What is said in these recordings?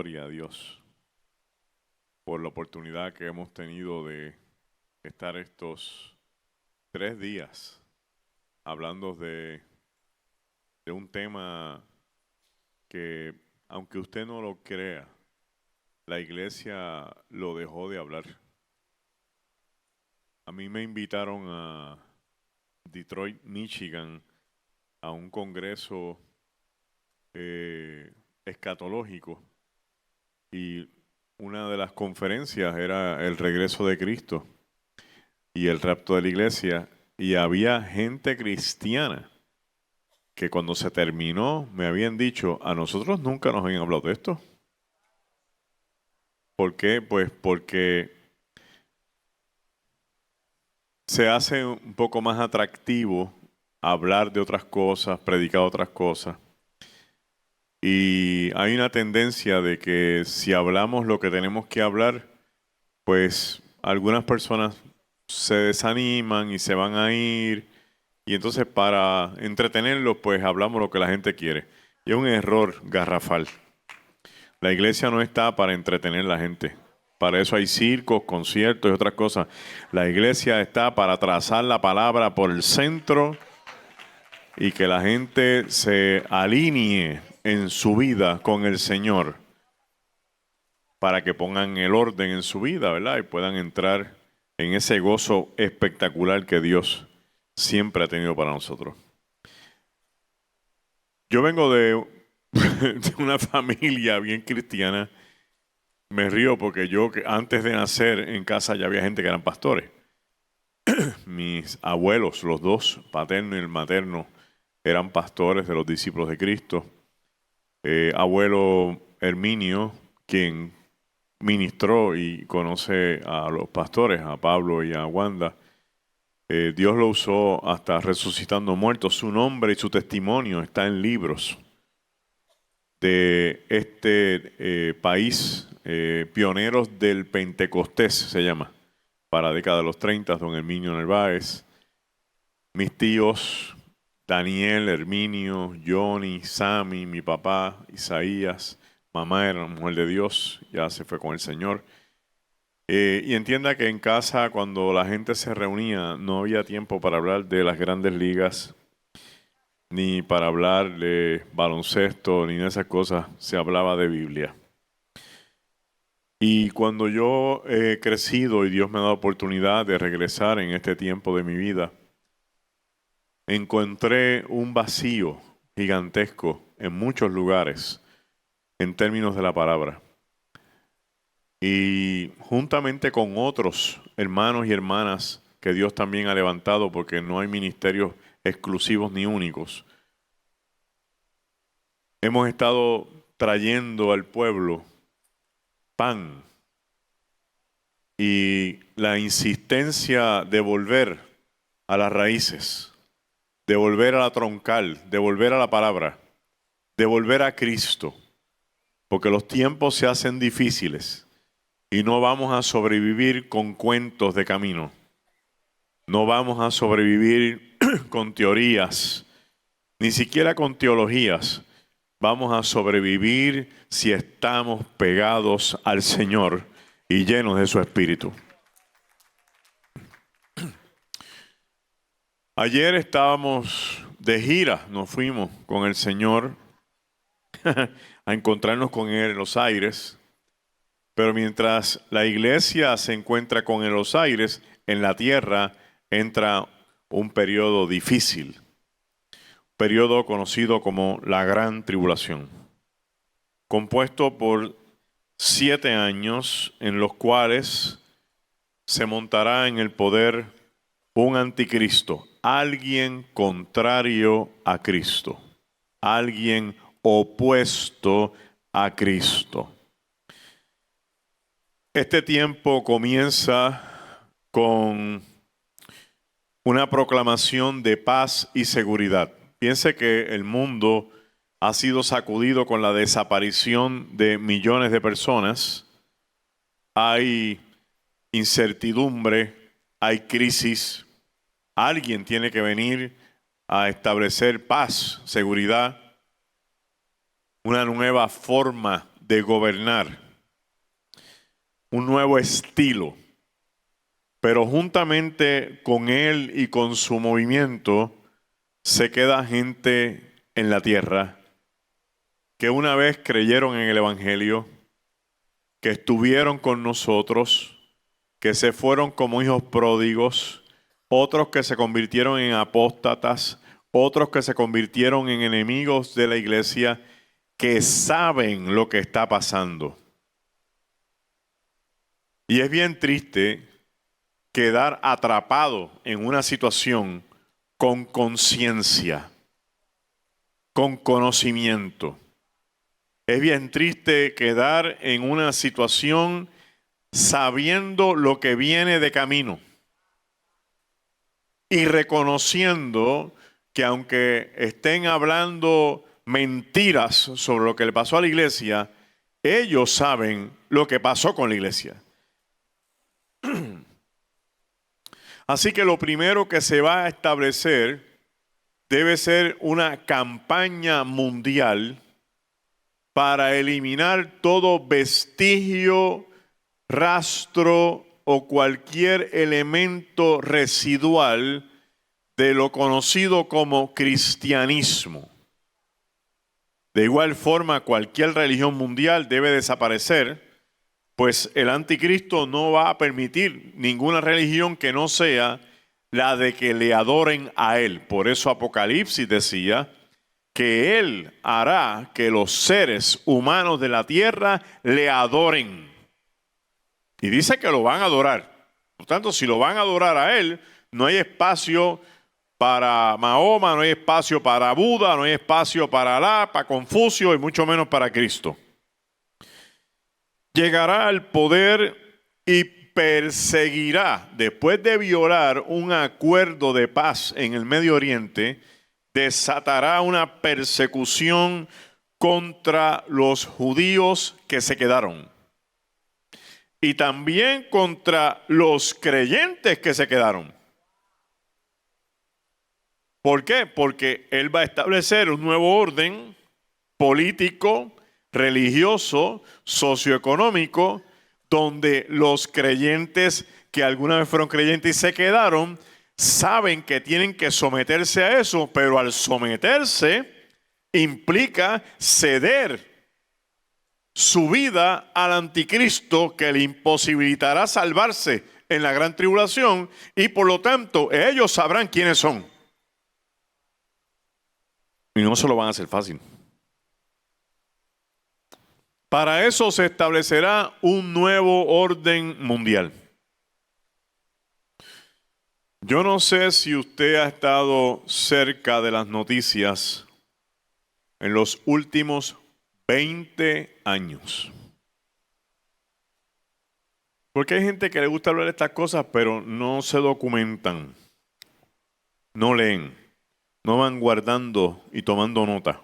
gloria a Dios por la oportunidad que hemos tenido de estar estos 3 días hablando de un tema que, aunque usted no lo crea, la iglesia lo dejó de hablar. A mí me invitaron a Detroit, Michigan, a un congreso escatológico, y una de las conferencias era el regreso de Cristo y el rapto de la iglesia, y había gente cristiana que cuando se terminó me habían dicho: a nosotros nunca nos habían hablado de esto. ¿Por qué? Pues porque se hace un poco más atractivo hablar de otras cosas, predicar otras cosas. Y hay una tendencia de que si hablamos lo que tenemos que hablar, pues algunas personas se desaniman y se van a ir. Y entonces, para entretenerlos, pues hablamos lo que la gente quiere. Y es un error garrafal. La iglesia no está para entretener a la gente. Para eso hay circos, conciertos y otras cosas. La iglesia está para trazar la palabra por el centro y que la gente se alinee en su vida con el Señor, para que pongan el orden en su vida, ¿verdad? Y puedan entrar en ese gozo espectacular que Dios siempre ha tenido para nosotros. Yo vengo de una familia bien cristiana. Me río porque antes de nacer en casa ya había gente que eran pastores. Mis abuelos, los dos, paterno y el materno, eran pastores de los discípulos de Cristo. Abuelo Herminio, quien ministró y conoce a los pastores, a Pablo y a Wanda, Dios lo usó hasta resucitando muertos. Su nombre y su testimonio está en libros de este país, pioneros del Pentecostés se llama, para la década de los 30, don Herminio Narváez. Mis tíos, Daniel, Herminio, Johnny, Sammy, mi papá, Isaías, mamá era una mujer de Dios, ya se fue con el Señor. Y entienda que en casa, cuando la gente se reunía, no había tiempo para hablar de las grandes ligas, ni para hablar de baloncesto, ni de esas cosas. Se hablaba de Biblia. Y cuando yo he crecido y Dios me ha dado oportunidad de regresar en este tiempo de mi vida, encontré un vacío gigantesco en muchos lugares en términos de la palabra. Y juntamente con otros hermanos y hermanas que Dios también ha levantado, porque no hay ministerios exclusivos ni únicos, hemos estado trayendo al pueblo pan. Y la insistencia de volver a las raíces, de volver a la troncal, de volver a la palabra, de volver a Cristo, porque los tiempos se hacen difíciles y no vamos a sobrevivir con cuentos de camino. No vamos a sobrevivir con teorías, ni siquiera con teologías. Vamos a sobrevivir si estamos pegados al Señor y llenos de su Espíritu. Ayer estábamos de gira, nos fuimos con el Señor a encontrarnos con Él en los aires. Pero mientras la iglesia se encuentra con Él en los aires, en la tierra entra un periodo difícil, un periodo conocido como la Gran Tribulación, compuesto por 7 años en los cuales se montará en el poder un anticristo, alguien contrario a Cristo, alguien opuesto a Cristo. Este tiempo comienza con una proclamación de paz y seguridad. Piense que el mundo ha sido sacudido con la desaparición de millones de personas. Hay incertidumbre, hay crisis. Alguien tiene que venir a establecer paz, seguridad, una nueva forma de gobernar, un nuevo estilo. Pero juntamente con él y con su movimiento se queda gente en la tierra que una vez creyeron en el Evangelio, que estuvieron con nosotros, que se fueron como hijos pródigos, otros que se convirtieron en apóstatas, otros que se convirtieron en enemigos de la iglesia, que saben lo que está pasando. Y es bien triste quedar atrapado en una situación con conciencia, con conocimiento. Es bien triste quedar en una situación sabiendo lo que viene de camino y reconociendo que aunque estén hablando mentiras sobre lo que le pasó a la iglesia, ellos saben lo que pasó con la iglesia. Así que lo primero que se va a establecer debe ser una campaña mundial para eliminar todo vestigio, rastro o cualquier elemento residual de lo conocido como cristianismo. De igual forma, cualquier religión mundial debe desaparecer, pues el anticristo no va a permitir ninguna religión que no sea la de que le adoren a él. Por eso Apocalipsis decía que él hará que los seres humanos de la tierra le adoren. Y dice que lo van a adorar. Por tanto, si lo van a adorar a él, no hay espacio para Mahoma, no hay espacio para Buda, no hay espacio para Alá, para Confucio y mucho menos para Cristo. Llegará al poder y perseguirá, después de violar un acuerdo de paz en el Medio Oriente, desatará una persecución contra los judíos que se quedaron. Y también contra los creyentes que se quedaron. ¿Por qué? Porque él va a establecer un nuevo orden político, religioso, socioeconómico, donde los creyentes que alguna vez fueron creyentes y se quedaron, saben que tienen que someterse a eso, pero al someterse implica ceder su vida al anticristo que le imposibilitará salvarse en la gran tribulación y por lo tanto ellos sabrán quiénes son. Y no se lo van a hacer fácil. Para eso se establecerá un nuevo orden mundial. Yo no sé si usted ha estado cerca de las noticias en los últimos 20 años. Porque hay gente que le gusta hablar de estas cosas, pero no se documentan, no leen, no van guardando y tomando nota.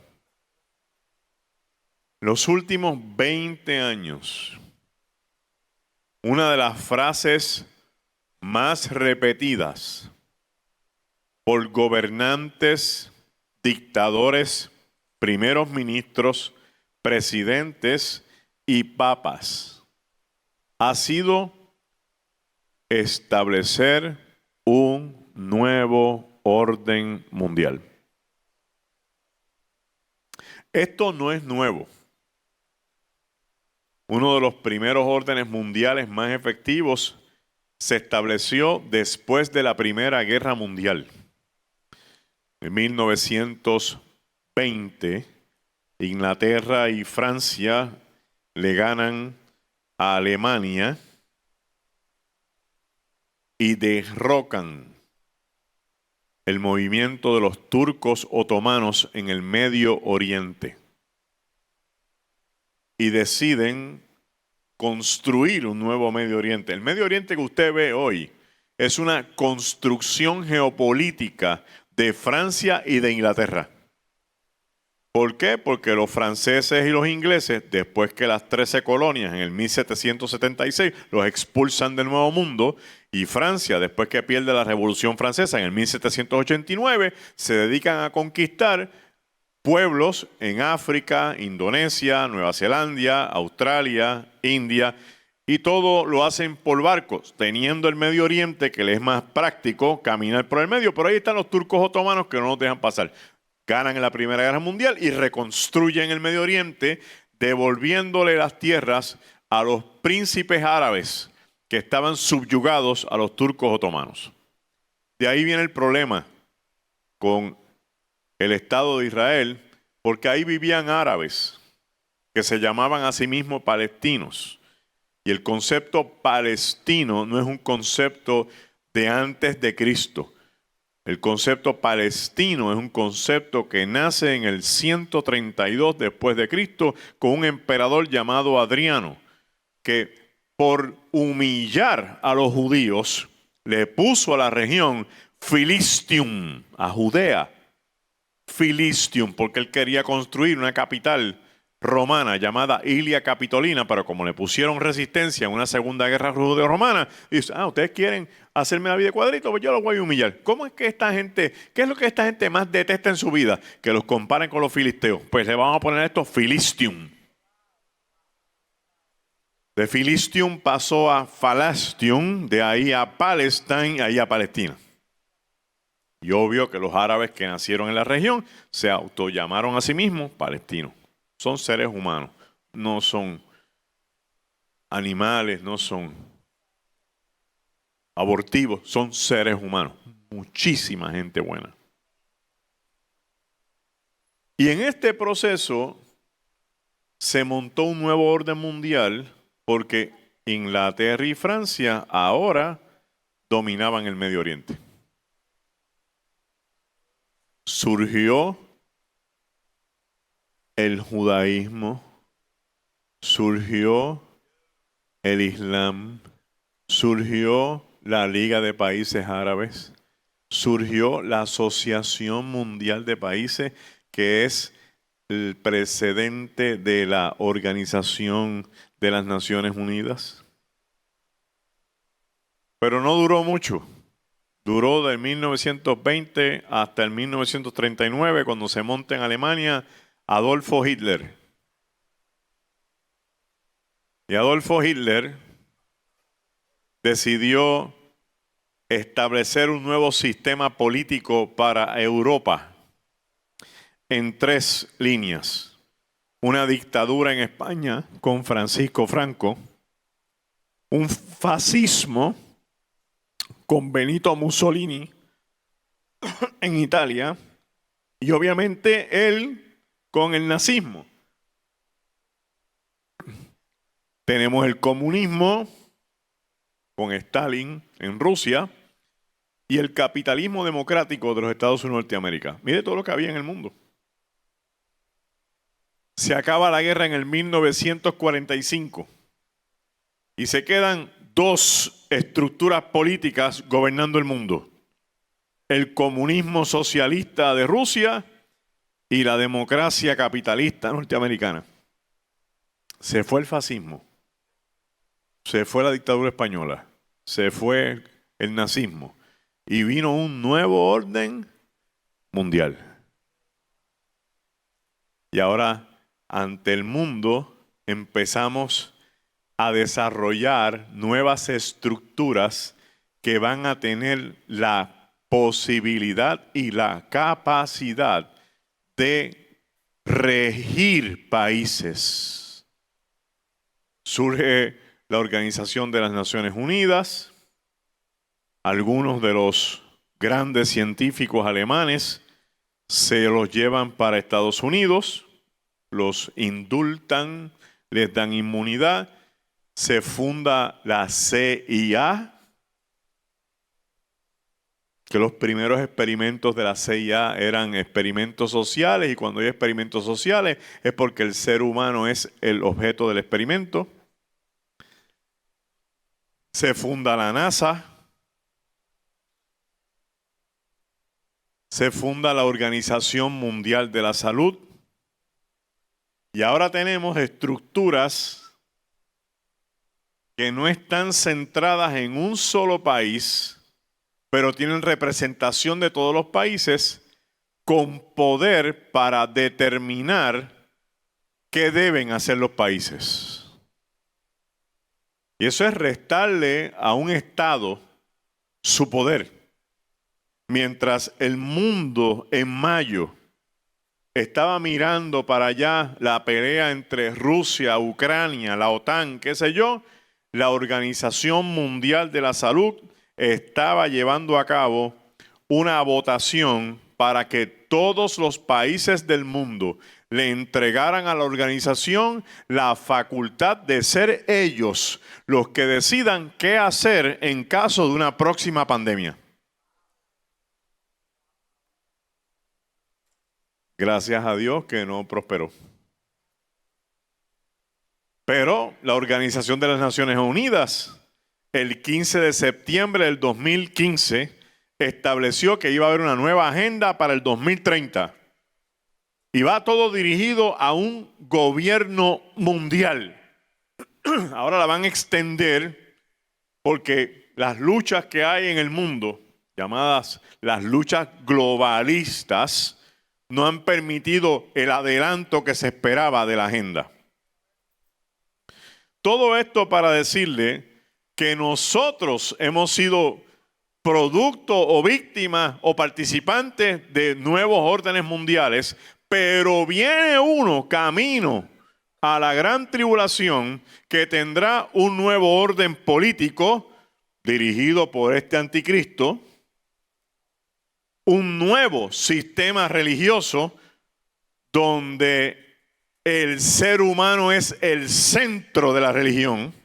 Los últimos 20 años, una de las frases más repetidas por gobernantes, dictadores, primeros ministros, presidentes y papas ha sido establecer un nuevo orden mundial. Esto no es nuevo. Uno de los primeros órdenes mundiales más efectivos se estableció después de la Primera Guerra Mundial. En 1920, Inglaterra y Francia le ganan a Alemania y derrocan el movimiento de los turcos otomanos en el Medio Oriente. Y deciden construir un nuevo Medio Oriente. El Medio Oriente que usted ve hoy es una construcción geopolítica de Francia y de Inglaterra. ¿Por qué? Porque los franceses y los ingleses, después que las 13 colonias en el 1776 los expulsan del Nuevo Mundo, y Francia, después que pierde la Revolución Francesa en el 1789, se dedican a conquistar pueblos en África, Indonesia, Nueva Zelanda, Australia, India, y todo lo hacen por barcos, teniendo el Medio Oriente, que les es más práctico caminar por el medio, pero ahí están los turcos otomanos que no nos dejan pasar. Ganan en la Primera Guerra Mundial y reconstruyen el Medio Oriente, devolviéndole las tierras a los príncipes árabes que estaban subyugados a los turcos otomanos. De ahí viene el problema con el Estado de Israel, porque ahí vivían árabes que se llamaban a sí mismos palestinos. Y el concepto palestino no es un concepto de antes de Cristo. El concepto palestino es un concepto que nace en el 132 después de Cristo con un emperador llamado Adriano, que por humillar a los judíos le puso a la región Filistium, a Judea. Filistium, porque él quería construir una capital romana llamada Ilia Capitolina, pero como le pusieron resistencia en una segunda guerra judeo-romana, dice, ustedes quieren hacerme la vida de cuadrito, pues yo los voy a humillar. ¿Cómo es que esta gente, qué es lo que esta gente más detesta en su vida? Que los comparen con los filisteos. Pues le vamos a poner esto Filistium. De Filistium pasó a Falastium, de ahí a Palestine, ahí a Palestina. Y obvio que los árabes que nacieron en la región se autollamaron a sí mismos palestinos. Son seres humanos, no son animales, no son abortivos, son seres humanos. Muchísima gente buena. Y en este proceso se montó un nuevo orden mundial porque Inglaterra y Francia ahora dominaban el Medio Oriente. Surgió el judaísmo, surgió el Islam, surgió la Liga de Países Árabes, surgió la Asociación Mundial de Países, que es el precedente de la Organización de las Naciones Unidas. Pero no duró mucho. Duró del 1920 hasta el 1939, cuando se monta en Alemania Adolfo Hitler. Y Adolfo Hitler decidió establecer un nuevo sistema político para Europa en 3 líneas. Una dictadura en España con Francisco Franco, un fascismo con Benito Mussolini en Italia y obviamente él con el nazismo. Tenemos el comunismo con Stalin en Rusia y el capitalismo democrático de los Estados Unidos de Norteamérica. Mire todo lo que había en el mundo. Se acaba la guerra en el 1945 y se quedan 2 estructuras políticas gobernando el mundo. El comunismo socialista de Rusia y la democracia capitalista norteamericana. Se fue el fascismo, se fue la dictadura española, se fue el nazismo y vino un nuevo orden mundial. Y ahora, ante el mundo, empezamos a desarrollar nuevas estructuras que van a tener la posibilidad y la capacidad de regir países. Surge la Organización de las Naciones Unidas. Algunos de los grandes científicos alemanes se los llevan para Estados Unidos, los indultan, les dan inmunidad. Se funda la CIA, que los primeros experimentos de la CIA eran experimentos sociales, y cuando hay experimentos sociales es porque el ser humano es el objeto del experimento. Se funda la NASA, se funda la Organización Mundial de la Salud, y ahora tenemos estructuras que no están centradas en un solo país, pero tienen representación de todos los países, con poder para determinar qué deben hacer los países. Y eso es restarle a un Estado su poder. Mientras el mundo en mayo estaba mirando para allá la pelea entre Rusia, Ucrania, la OTAN, qué sé yo, la Organización Mundial de la Salud estaba llevando a cabo una votación para que todos los países del mundo le entregaran a la organización la facultad de ser ellos los que decidan qué hacer en caso de una próxima pandemia. Gracias a Dios que no prosperó. Pero la Organización de las Naciones Unidas, el 15 de septiembre del 2015, estableció que iba a haber una nueva agenda para el 2030. Y va todo dirigido a un gobierno mundial. Ahora la van a extender porque las luchas que hay en el mundo, llamadas las luchas globalistas, no han permitido el adelanto que se esperaba de la agenda. Todo esto para decirle que nosotros hemos sido producto o víctima o participantes de nuevos órdenes mundiales, pero viene uno camino a la gran tribulación que tendrá un nuevo orden político dirigido por este anticristo, un nuevo sistema religioso donde el ser humano es el centro de la religión.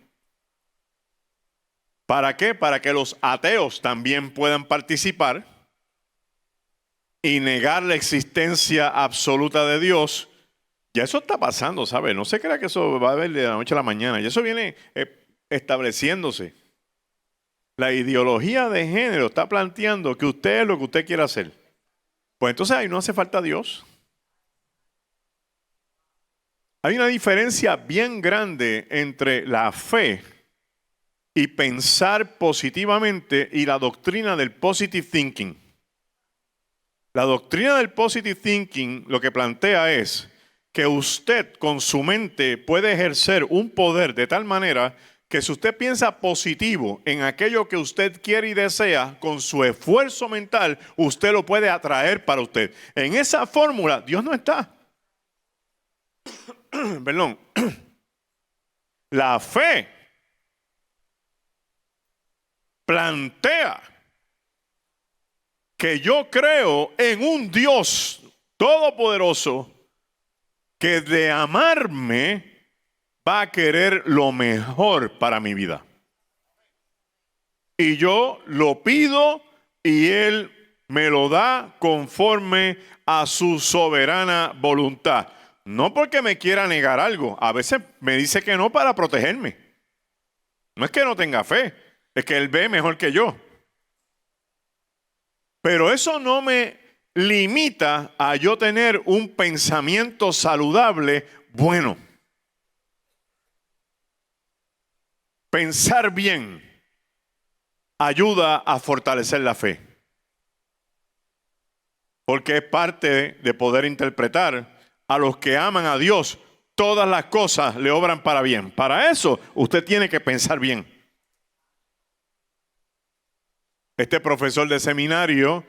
¿Para qué? Para que los ateos también puedan participar y negar la existencia absoluta de Dios. Ya eso está pasando, ¿sabe? No se crea que eso va a haber de la noche a la mañana. Y eso viene estableciéndose. La ideología de género está planteando que usted es lo que usted quiere hacer. Pues entonces ahí no hace falta Dios. Hay una diferencia bien grande entre la fe y pensar positivamente y la doctrina del positive thinking. La doctrina del positive thinking lo que plantea es que usted con su mente puede ejercer un poder de tal manera que si usted piensa positivo en aquello que usted quiere y desea, con su esfuerzo mental, usted lo puede atraer para usted. En esa fórmula, Dios no está. Perdón. La fe plantea que yo creo en un Dios todopoderoso que de amarme va a querer lo mejor para mi vida. Y yo lo pido y Él me lo da conforme a su soberana voluntad. No porque me quiera negar algo. A veces me dice que no para protegerme. No es que no tenga fe, es que Él ve mejor que yo. Pero eso no me limita a yo tener un pensamiento saludable bueno. Pensar bien ayuda a fortalecer la fe. Porque es parte de poder interpretar a los que aman a Dios. Todas las cosas le obran para bien. Para eso usted tiene que pensar bien. Este profesor de seminario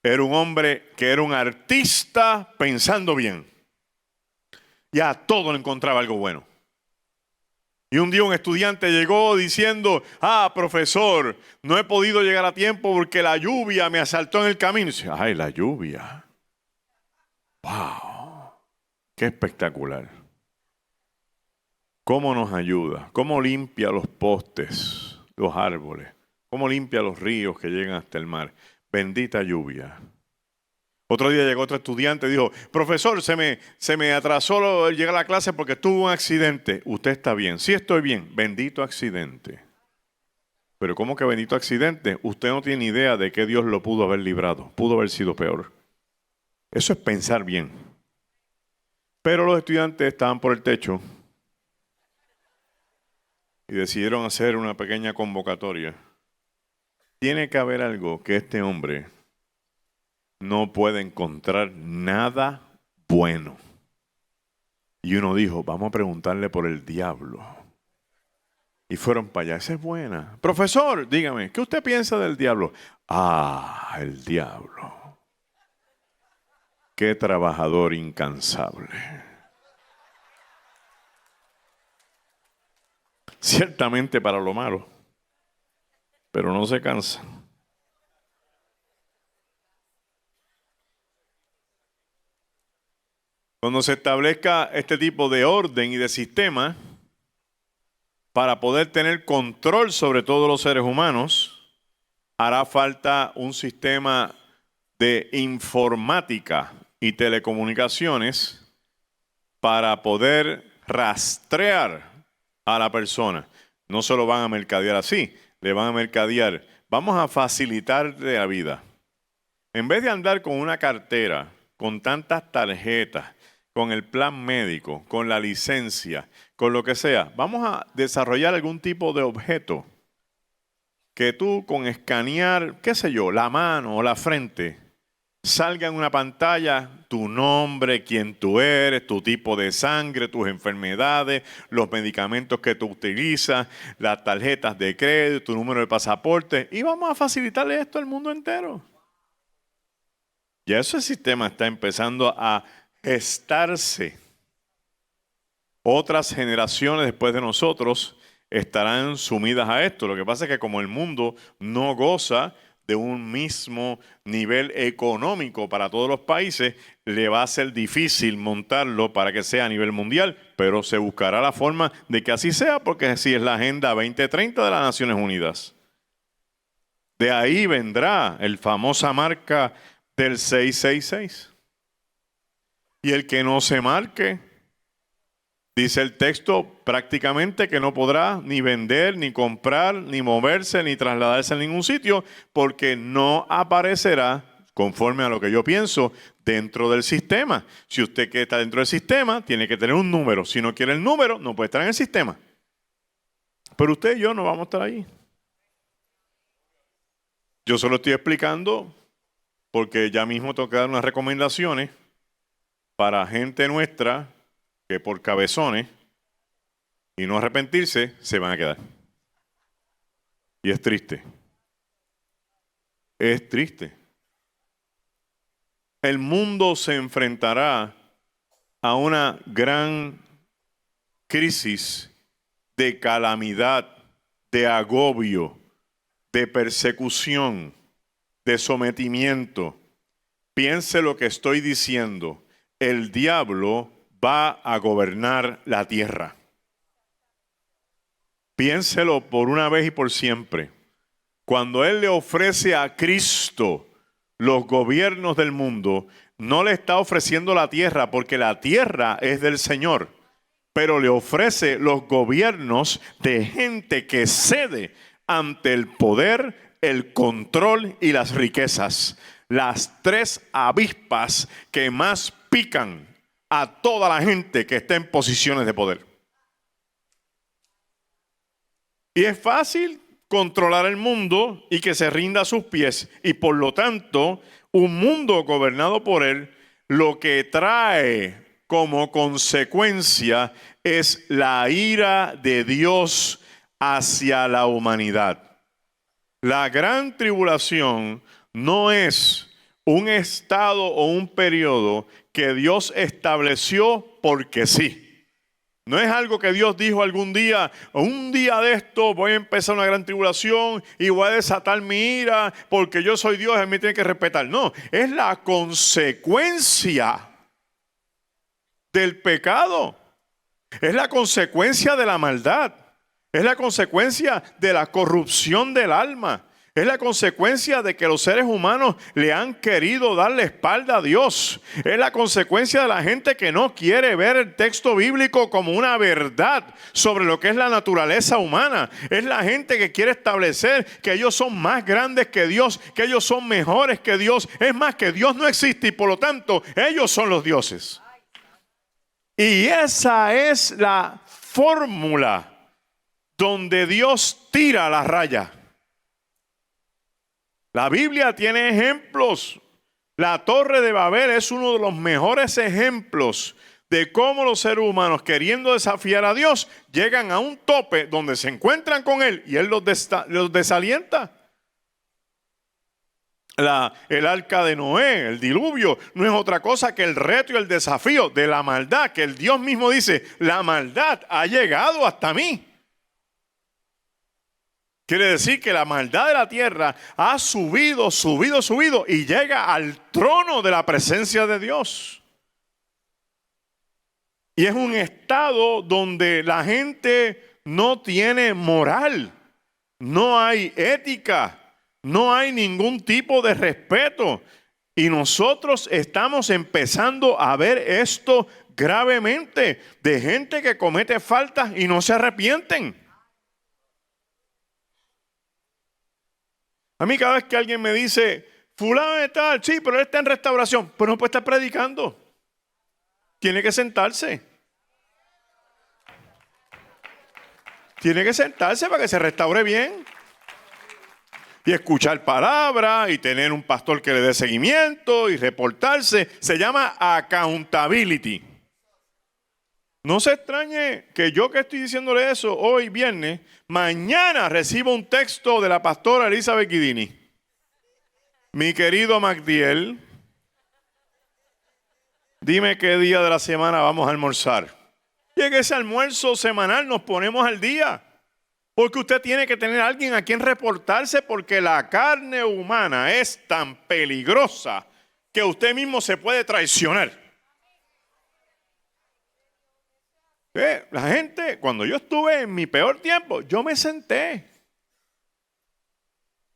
era un hombre que era un artista pensando bien. Y a todo le encontraba algo bueno. Y un día un estudiante llegó diciendo: profesor, no he podido llegar a tiempo porque la lluvia me asaltó en el camino. Y dice: ¡ay, la lluvia! ¡Wow! ¡Qué espectacular! ¿Cómo nos ayuda? ¿Cómo limpia los postes, los árboles? ¿Cómo limpia los ríos que llegan hasta el mar? Bendita lluvia. Otro día llegó otro estudiante y dijo: profesor, se me atrasó llegar a la clase porque tuve un accidente. ¿Usted está bien? Sí, estoy bien. Bendito accidente. Pero ¿cómo que bendito accidente? Usted no tiene idea de que Dios lo pudo haber librado. Pudo haber sido peor. Eso es pensar bien. Pero los estudiantes estaban por el techo y decidieron hacer una pequeña convocatoria. Tiene que haber algo que este hombre no puede encontrar nada bueno. Y uno dijo, vamos a preguntarle por el diablo. Y fueron para allá. Esa es buena. Profesor, dígame, ¿qué usted piensa del diablo? Ah, el diablo. Qué trabajador incansable. Ciertamente para lo malo, pero no se cansa. Cuando se establezca este tipo de orden y de sistema, para poder tener control sobre todos los seres humanos, hará falta un sistema de informática y telecomunicaciones para poder rastrear a la persona. No solo van a mercadear así, le van a mercadear. Vamos a facilitarle la vida. En vez de andar con una cartera, con tantas tarjetas, con el plan médico, con la licencia, con lo que sea, vamos a desarrollar algún tipo de objeto que tú con escanear, qué sé yo, la mano o la frente, salga en una pantalla tu nombre, quién tú eres, tu tipo de sangre, tus enfermedades, los medicamentos que tú utilizas, las tarjetas de crédito, tu número de pasaporte, y vamos a facilitarle esto al mundo entero. Ya ese sistema está empezando a gestarse. Otras generaciones después de nosotros estarán sumidas a esto. Lo que pasa es que como el mundo no goza de un mismo nivel económico para todos los países, le va a ser difícil montarlo para que sea a nivel mundial, pero se buscará la forma de que así sea, porque así es la Agenda 2030 de las Naciones Unidas. De ahí vendrá el famosa marca del 666. Y el que no se marque, dice el texto prácticamente que no podrá ni vender, ni comprar, ni moverse, ni trasladarse a ningún sitio, porque no aparecerá, conforme a lo que yo pienso, dentro del sistema. Si usted quiere estar dentro del sistema, tiene que tener un número. Si no quiere el número, no puede estar en el sistema. Pero usted y yo no vamos a estar ahí. Yo solo estoy explicando porque ya mismo tengo que dar unas recomendaciones para gente nuestra que por cabezones y no arrepentirse se van a quedar. Y es triste. Es triste. El mundo se enfrentará a una gran crisis de calamidad, de agobio, de persecución, de sometimiento. Piense lo que estoy diciendo. El diablo va a gobernar la tierra. Piénselo por una vez y por siempre. Cuando Él le ofrece a Cristo los gobiernos del mundo, no le está ofreciendo la tierra porque la tierra es del Señor, pero le ofrece los gobiernos de gente que cede ante el poder, el control y las riquezas. Las tres avispas que más pican a toda la gente que está en posiciones de poder. Y es fácil controlar el mundo y que se rinda a sus pies. Y por lo tanto, un mundo gobernado por Él, lo que trae como consecuencia es la ira de Dios hacia la humanidad. La gran tribulación no es un estado o un periodo que Dios estableció porque sí. No es algo que Dios dijo algún día, un día de esto voy a empezar una gran tribulación y voy a desatar mi ira porque yo soy Dios y me tiene que respetar. No, es la consecuencia del pecado. Es la consecuencia de la maldad. Es la consecuencia de la corrupción del alma. Es la consecuencia de que los seres humanos le han querido dar la espalda a Dios. Es la consecuencia de la gente que no quiere ver el texto bíblico como una verdad sobre lo que es la naturaleza humana. Es la gente que quiere establecer que ellos son más grandes que Dios, que ellos son mejores que Dios. Es más, que Dios no existe y por lo tanto ellos son los dioses. Y esa es la fórmula donde Dios tira la raya. La Biblia tiene ejemplos. La Torre de Babel es uno de los mejores ejemplos de cómo los seres humanos, queriendo desafiar a Dios, llegan a un tope donde se encuentran con Él y Él los desalienta. El arca de Noé, el diluvio, no es otra cosa que el reto y el desafío de la maldad, que el Dios mismo dice, la maldad ha llegado hasta mí. Quiere decir que la maldad de la tierra ha subido y llega al trono de la presencia de Dios. Y es un estado donde la gente no tiene moral, no hay ética. No hay ningún tipo de respeto. Y nosotros estamos empezando a ver esto gravemente. De gente que comete faltas y no se arrepienten. A mí cada vez que alguien me dice, fulano de tal, sí, pero él está en restauración. Pues no puede estar predicando. Tiene que sentarse. Tiene que sentarse para que se restaure bien. Y escuchar palabras y tener un pastor que le dé seguimiento y reportarse. Se llama accountability. No se extrañe que yo que estoy diciéndole eso hoy viernes, mañana recibo un texto de la pastora Elizabeth Guidini. Mi querido Magdiel, dime qué día de la semana vamos a almorzar. Y en ese almuerzo semanal nos ponemos al día. Porque usted tiene que tener a alguien a quien reportarse, porque la carne humana es tan peligrosa que usted mismo se puede traicionar. La gente, cuando yo estuve en mi peor tiempo, yo me senté.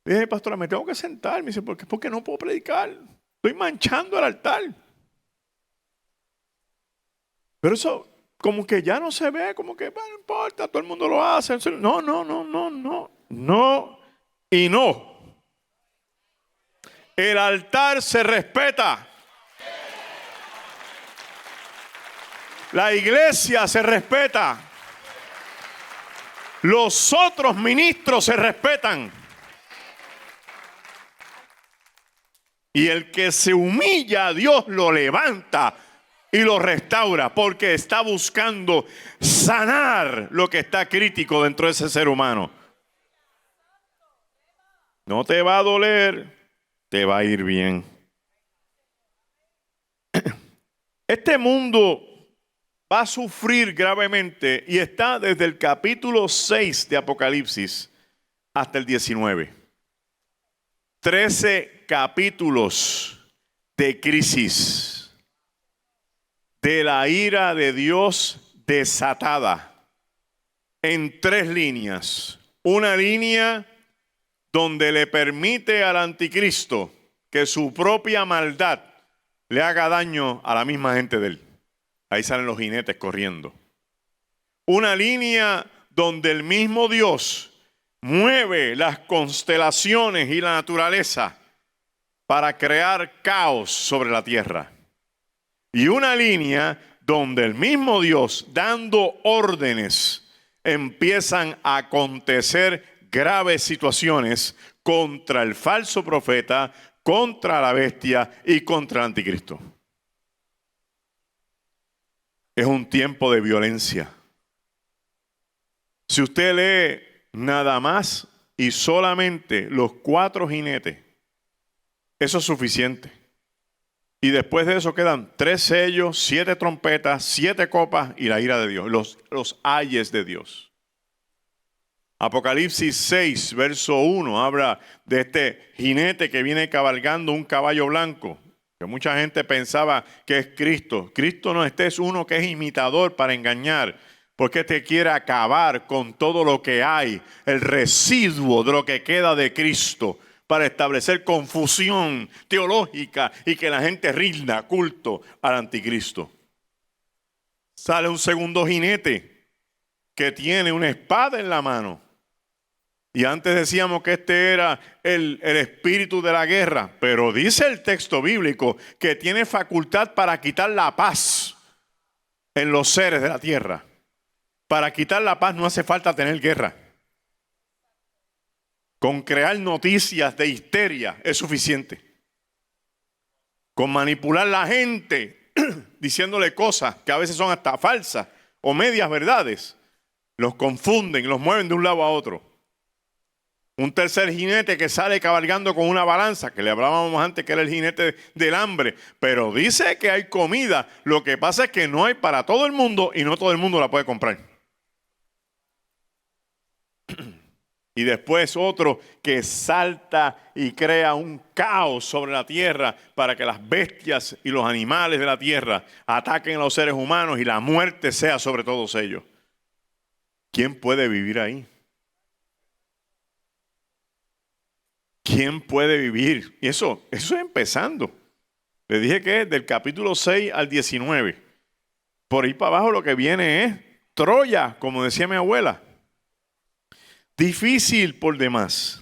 Le dije, pastora, me tengo que sentar. Me dice, ¿por qué? Porque no puedo predicar. Estoy manchando el altar. Pero eso como que ya no se ve, como que no importa, todo el mundo lo hace. No y no. El altar se respeta. La iglesia se respeta. Los otros ministros se respetan. Y el que se humilla, Dios lo levanta y lo restaura, porque está buscando sanar lo que está crítico dentro de ese ser humano. No te va a doler, te va a ir bien. Este mundo va a sufrir gravemente y está desde el capítulo 6 de Apocalipsis hasta el 19. 13 capítulos de crisis. De la ira de Dios desatada en 3 líneas. Una línea donde le permite al anticristo que su propia maldad le haga daño a la misma gente de él. Ahí salen los jinetes corriendo. Una línea donde el mismo Dios mueve las constelaciones y la naturaleza para crear caos sobre la tierra. Y una línea donde el mismo Dios, dando órdenes, empiezan a acontecer graves situaciones contra el falso profeta, contra la bestia y contra el anticristo. Es un tiempo de violencia. Si usted lee nada más y solamente los 4 jinetes, eso es suficiente. Y después de eso quedan 3 sellos, 7 trompetas, 7 copas y la ira de Dios, los ayes de Dios. Apocalipsis 6, verso 1, habla de este jinete que viene cabalgando un caballo blanco, que mucha gente pensaba que es Cristo. Cristo no, este es uno que es imitador para engañar, porque te quiere acabar con todo lo que hay, el residuo de lo que queda de Cristo, para establecer confusión teológica y que la gente rinda culto al anticristo. Sale un segundo jinete que tiene una espada en la mano. Y antes decíamos que este era el espíritu de la guerra, pero dice el texto bíblico que tiene facultad para quitar la paz en los seres de la tierra. Para quitar la paz no hace falta tener guerra. Con crear noticias de histeria es suficiente. con manipular a la gente, diciéndole cosas que a veces son hasta falsas o medias verdades. Los confunden, los mueven de un lado a otro. Un tercer jinete que sale cabalgando con una balanza, que le hablábamos antes que era el jinete del hambre, pero dice que hay comida. Lo que pasa es que no hay para todo el mundo y no todo el mundo la puede comprar. Y después otro que salta y crea un caos sobre la tierra para que las bestias y los animales de la tierra ataquen a los seres humanos y la muerte sea sobre todos ellos. ¿Quién puede vivir ahí? ¿Quién puede vivir? Y eso es empezando. Le dije que es del capítulo 6 al 19. Por ahí para abajo lo que viene es Troya, como decía mi abuela. Difícil por demás.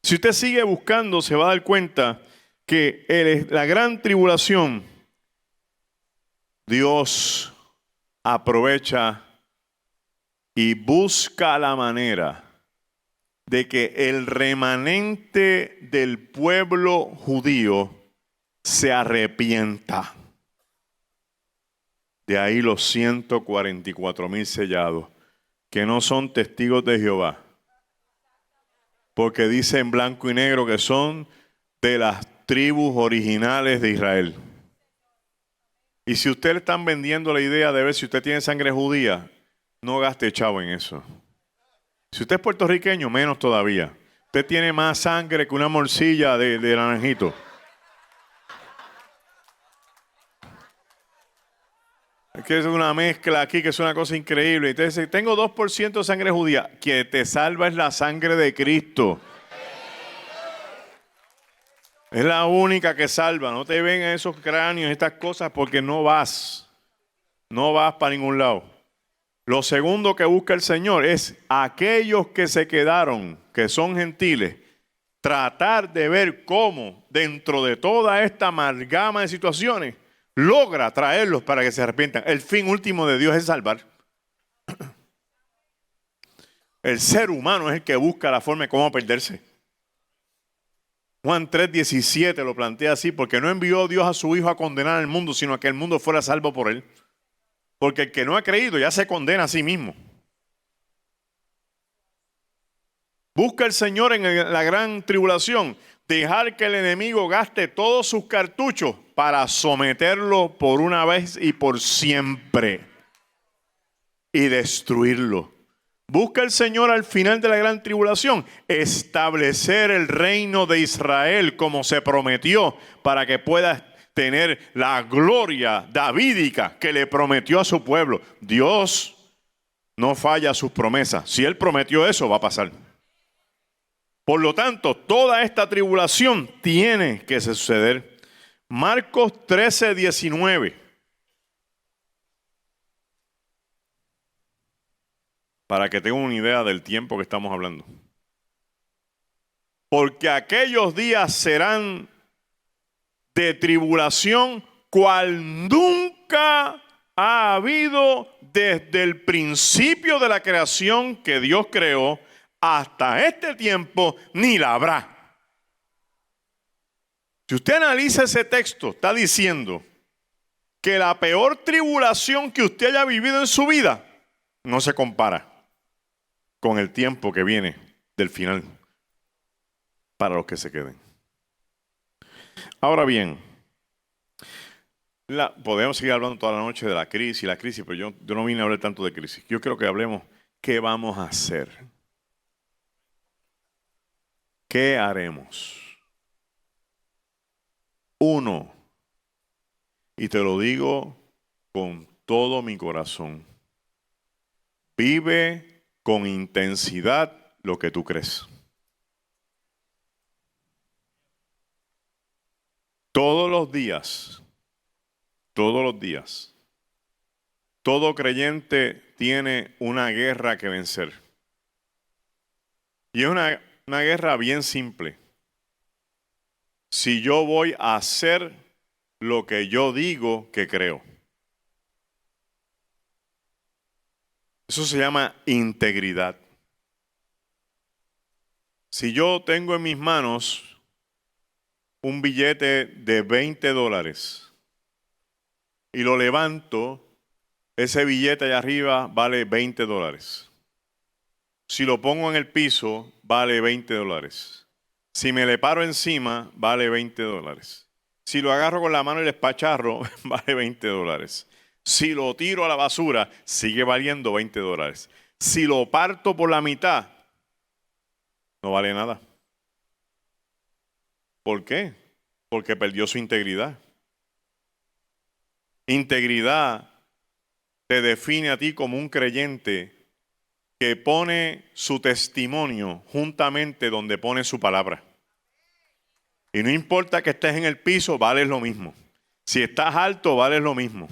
Si usted sigue buscando, se va a dar cuenta que la gran tribulación, Dios aprovecha y busca la manera de que el remanente del pueblo judío se arrepienta. De ahí los 144,000 sellados, que no son testigos de Jehová, porque dice en blanco y negro que son de las tribus originales de Israel. Y si usted le están vendiendo la idea de ver si usted tiene sangre judía, no gaste chavo en eso. Si usted es puertorriqueño, menos todavía. Usted tiene más sangre que una morcilla de naranjito. Es que es una mezcla aquí que es una cosa increíble. Entonces, tengo 2% de sangre judía. Que te salva es la sangre de Cristo. Es la única que salva. No te ven esos cráneos, estas cosas, porque no vas. No vas para ningún lado. Lo segundo que busca el Señor es aquellos que se quedaron, que son gentiles, tratar de ver cómo dentro de toda esta amalgama de situaciones logra traerlos para que se arrepientan. El fin último de Dios es salvar. El ser humano es el que busca la forma de cómo perderse. Juan 3:17 lo plantea así, porque no envió Dios a su Hijo a condenar al mundo, sino a que el mundo fuera salvo por él. Porque el que no ha creído ya se condena a sí mismo. Busca el Señor en la gran tribulación, dejar que el enemigo gaste todos sus cartuchos para someterlo por una vez y por siempre y destruirlo. Busca el Señor al final de la gran tribulación establecer el reino de Israel como se prometió para que pueda tener la gloria davídica que le prometió a su pueblo. Dios no falla a sus promesas. Si Él prometió eso, va a pasar. Por lo tanto, toda esta tribulación tiene que suceder. Marcos 13:19. Para que tengan una idea del tiempo que estamos hablando. Porque aquellos días serán de tribulación cual nunca ha habido desde el principio de la creación que Dios creó hasta este tiempo, ni la habrá. Si usted analiza ese texto, está diciendo que la peor tribulación que usted haya vivido en su vida no se compara con el tiempo que viene del final para los que se queden. Ahora bien, podemos seguir hablando toda la noche de la crisis, pero yo no vine a hablar tanto de crisis. Yo quiero que hablemos qué vamos a hacer. ¿Qué haremos? Uno, y te lo digo con todo mi corazón, vive con intensidad lo que tú crees. Todos los días, todo creyente tiene una guerra que vencer. Y es una guerra bien simple. Si yo voy a hacer lo que yo digo que creo. Eso se llama integridad. Si yo tengo en mis manos un billete de $20 y lo levanto, ese billete allá arriba vale $20. Si lo pongo en el piso, vale $20. Si me le paro encima, vale $20. Si lo agarro con la mano y le espacharro, vale $20. Si lo tiro a la basura, sigue valiendo $20. Si lo parto por la mitad, no vale nada. ¿Por qué? Porque perdió su integridad. Integridad te define a ti como un creyente que pone su testimonio juntamente donde pone su palabra. Y no importa que estés en el piso, vales lo mismo. Si estás alto, vales lo mismo.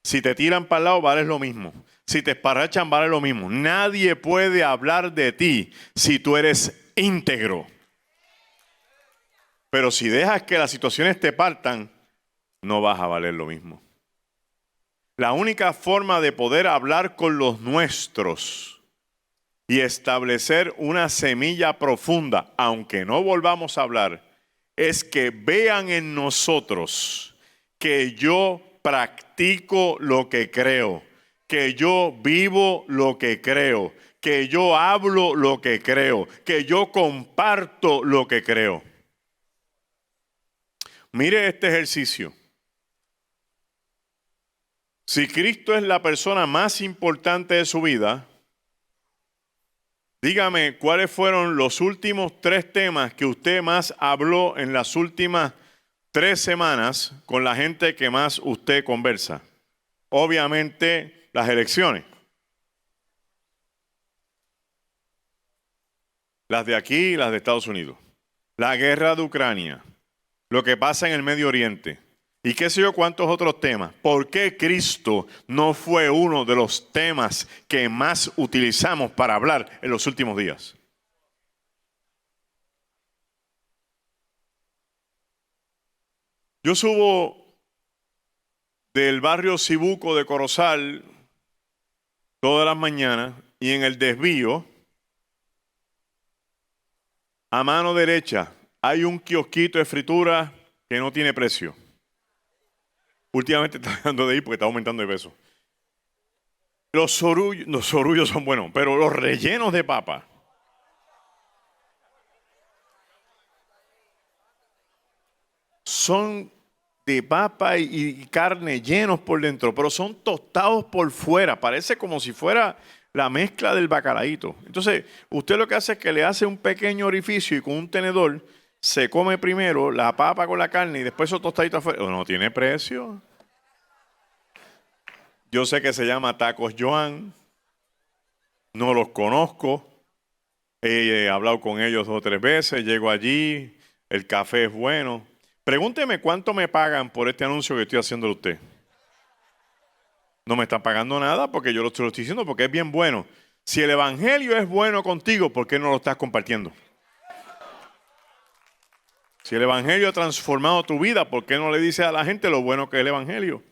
Si te tiran para el lado, vales lo mismo. Si te esparrachan, vale lo mismo. Nadie puede hablar de ti si tú eres íntegro. Pero si dejas que las situaciones te partan, no vas a valer lo mismo. La única forma de poder hablar con los nuestros y establecer una semilla profunda, aunque no volvamos a hablar, es que vean en nosotros que yo practico lo que creo, que yo vivo lo que creo, que yo hablo lo que creo, que yo comparto lo que creo. Mire este ejercicio. Si Cristo es la persona más importante de su vida, dígame cuáles fueron los últimos 3 temas que usted más habló en las últimas 3 semanas con la gente que más usted conversa. Obviamente, las elecciones. Las de aquí y las de Estados Unidos. La guerra de Ucrania. Lo que pasa en el Medio Oriente. Y qué sé yo cuántos otros temas. ¿Por qué Cristo no fue uno de los temas que más utilizamos para hablar en los últimos días? Yo subo del barrio Cibuco de Corozal todas las mañanas y en el desvío, a mano derecha, hay un kiosquito de fritura que no tiene precio. Últimamente está dejando de ir porque está aumentando de peso. Los sorullos son buenos, pero los rellenos de papa son de papa y carne llenos por dentro, pero son tostados por fuera. Parece como si fuera la mezcla del bacalaíto. Entonces, usted lo que hace es que le hace un pequeño orificio y con un tenedor se come primero la papa con la carne y después esos tostaditos afuera. No tiene precio. Yo sé que se llama Tacos Joan. No los conozco. He hablado con ellos 2 o 3 veces. Llego allí. El café es bueno. Pregúnteme cuánto me pagan por este anuncio que estoy haciendo de usted. No me están pagando nada porque yo lo estoy diciendo porque es bien bueno. Si el evangelio es bueno contigo, ¿por qué no lo estás compartiendo? Si el evangelio ha transformado tu vida, ¿por qué no le dices a la gente lo bueno que es el evangelio?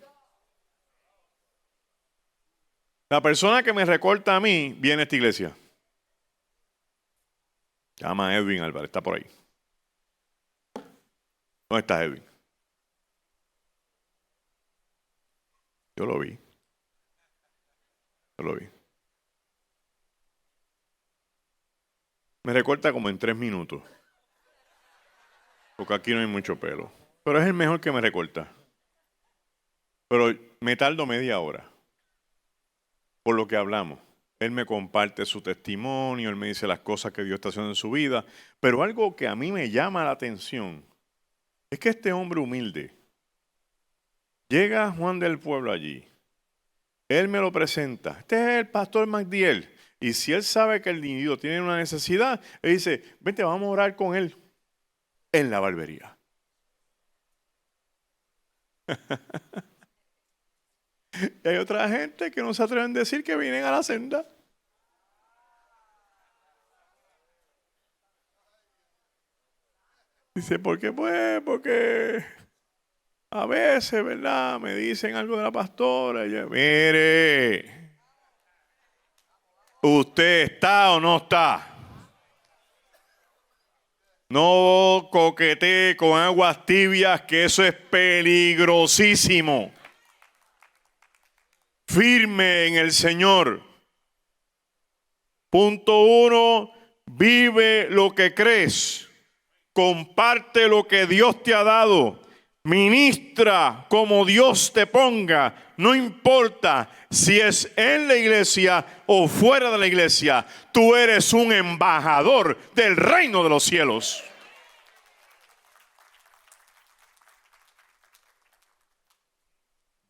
La persona que me recorta a mí viene a esta iglesia. Llama a Edwin Álvarez, está por ahí. ¿Dónde está Edwin? Yo lo vi. Yo lo vi. Me recorta como en 3 minutos. Porque aquí no hay mucho pelo. Pero es el mejor que me recorta. Pero me tardo media hora. Por lo que hablamos. Él me comparte su testimonio, él me dice las cosas que Dios está haciendo en su vida. Pero algo que a mí me llama la atención es que este hombre humilde llega Juan del Pueblo allí. Él me lo presenta. Este es el pastor Magdiel. Y si él sabe que el individuo tiene una necesidad, él dice, vente, vamos a orar con él en la barbería. Y hay otra gente que no se atreven a decir que vienen a la senda. Dice, ¿por qué? Pues porque a veces, ¿verdad? Me dicen algo de la pastora. Y yo, mire, ¿usted está o no está? No coquetee con aguas tibias, que eso es peligrosísimo. Firme en el Señor. Punto 1, vive lo que crees. Comparte lo que Dios te ha dado. Ministra como Dios te ponga. No importa si es en la iglesia o fuera de la iglesia. Tú eres un embajador del reino de los cielos.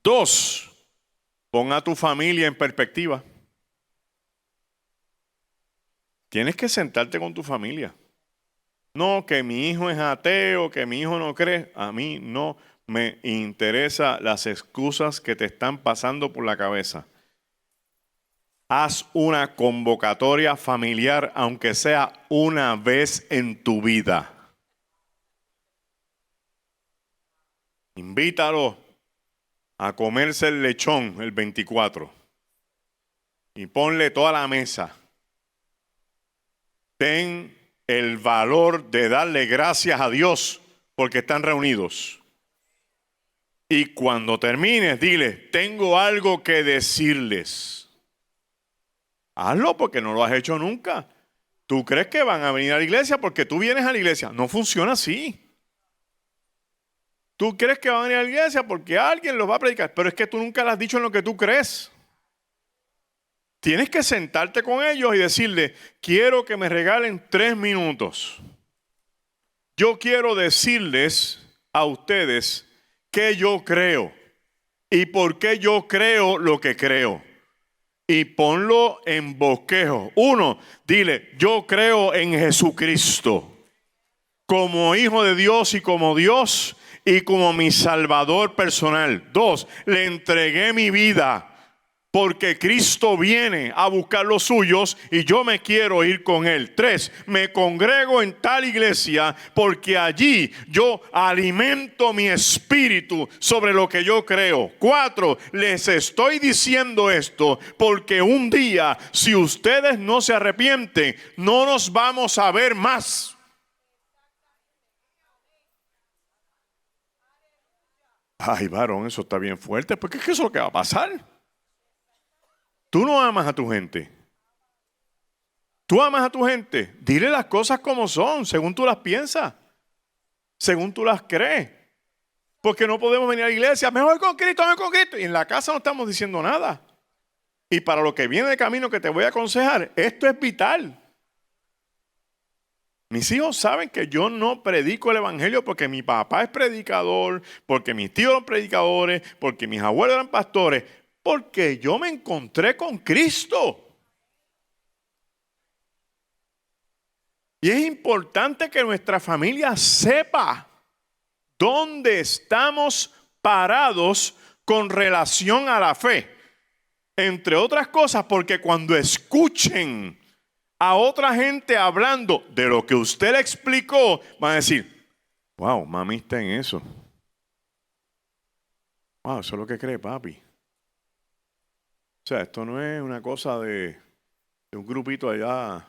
Dos, pon a tu familia en perspectiva. Tienes que sentarte con tu familia. No, que mi hijo es ateo, que mi hijo no cree. A mí no me interesa las excusas que te están pasando por la cabeza. Haz una convocatoria familiar, aunque sea una vez en tu vida. Invítalo a comerse el lechón el 24 y ponle toda la mesa. Ten el valor de darle gracias a Dios porque están reunidos. Y cuando termines, dile, tengo algo que decirles. Hazlo porque no lo has hecho nunca. ¿Tú crees que van a venir a la iglesia porque tú vienes a la iglesia? No funciona así. ¿Tú crees que van a venir a la iglesia porque alguien los va a predicar? Pero es que tú nunca le has dicho en lo que tú crees. Tienes que sentarte con ellos y decirle, quiero que me regalen 3 minutos. Yo quiero decirles a ustedes qué yo creo y por qué yo creo lo que creo. Y ponlo en bosquejo. 1, dile, yo creo en Jesucristo como Hijo de Dios y como Dios y como mi Salvador personal. 2, le entregué mi vida. Porque Cristo viene a buscar los suyos y yo me quiero ir con Él. 3, me congrego en tal iglesia porque allí yo alimento mi espíritu sobre lo que yo creo. 4, les estoy diciendo esto porque un día, si ustedes no se arrepienten, no nos vamos a ver más. Ay, varón, eso está bien fuerte, porque es que eso es lo que va a pasar. Tú no amas a tu gente. Tú amas a tu gente. Dile las cosas como son, según tú las piensas, según tú las crees. Porque no podemos venir a la iglesia, mejor con Cristo, mejor con Cristo. Y en la casa no estamos diciendo nada. Y para lo que viene de camino que te voy a aconsejar, esto es vital. Mis hijos saben que yo no predico el evangelio porque mi papá es predicador, porque mis tíos eran predicadores, porque mis abuelos eran pastores. Porque yo me encontré con Cristo. Y es importante que nuestra familia sepa dónde estamos parados con relación a la fe. Entre otras cosas, porque cuando escuchen a otra gente hablando de lo que usted le explicó, van a decir, wow, mami está en eso. Wow, eso es lo que cree papi. O sea, esto no es una cosa de un grupito allá